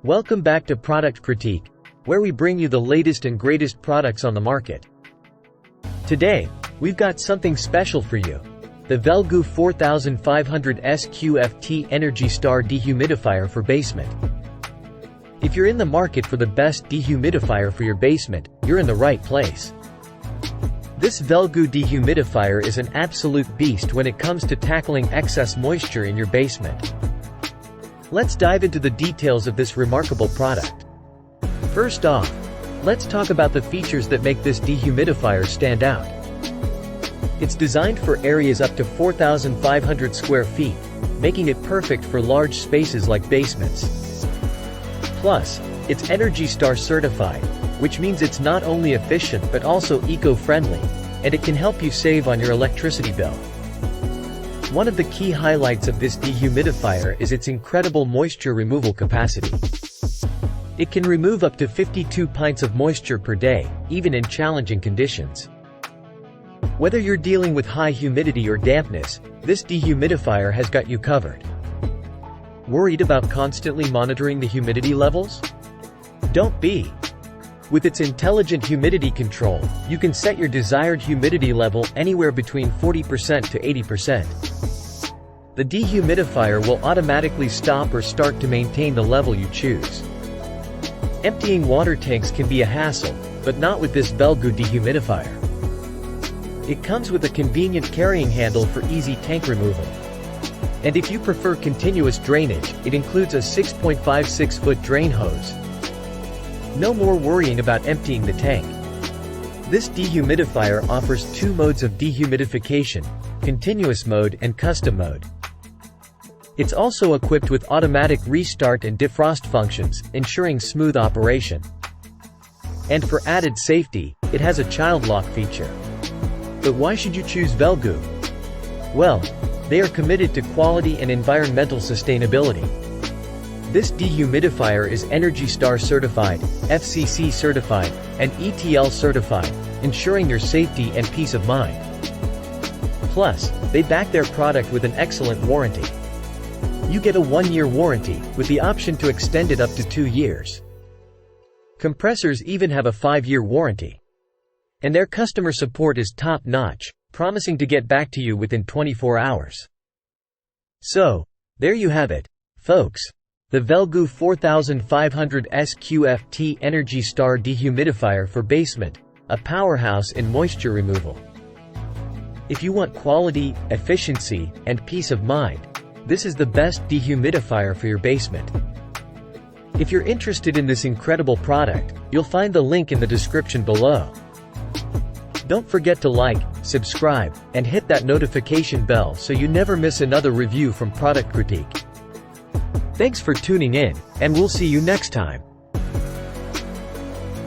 Welcome back to Product Critique, where we bring you the latest and greatest products on the market. Today, we've got something special for you. The Velgu 4500 SQFT Energy Star Dehumidifier for basement. If you're in the market for the best dehumidifier for your basement, you're in the right place. This Velgu dehumidifier is an absolute beast when it comes to tackling excess moisture in your basement. Let's dive into the details of this remarkable product. First off, let's talk about the features that make this dehumidifier stand out. It's designed for areas up to 4,500 square feet, making it perfect for large spaces like basements. Plus, it's Energy Star certified, which means it's not only efficient but also eco-friendly, and it can help you save on your electricity bill. One of the key highlights of this dehumidifier is its incredible moisture removal capacity. It can remove up to 52 pints of moisture per day, even in challenging conditions. Whether you're dealing with high humidity or dampness, this dehumidifier has got you covered. Worried about constantly monitoring the humidity levels? Don't be. With its intelligent humidity control, you can set your desired humidity level anywhere between 40% to 80%. The dehumidifier will automatically stop or start to maintain the level you choose. Emptying water tanks can be a hassle, but not with this Velgu dehumidifier. It comes with a convenient carrying handle for easy tank removal. And if you prefer continuous drainage, it includes a 6.56-foot drain hose. No more worrying about emptying the tank. This dehumidifier offers two modes of dehumidification: continuous mode and custom mode. It's also equipped with automatic restart and defrost functions, ensuring smooth operation. And for added safety, it has a child lock feature. But why should you choose Velgu? Well, they are committed to quality and environmental sustainability. This dehumidifier is Energy Star certified, FCC certified, and ETL certified, ensuring your safety and peace of mind. Plus, they back their product with an excellent warranty. You get a 1-year warranty, with the option to extend it up to 2 years. Compressors even have a 5-year warranty. And their customer support is top-notch, promising to get back to you within 24 hours. So, there you have it, folks. The Velgu 4500 SQFT Energy Star Dehumidifier for basement, a powerhouse in moisture removal. If you want quality, efficiency, and peace of mind, this is the best dehumidifier for your basement. If you're interested in this incredible product, you'll find the link in the description below. Don't forget to like, subscribe, and hit that notification bell so you never miss another review from Product Critique. Thanks for tuning in, and we'll see you next time.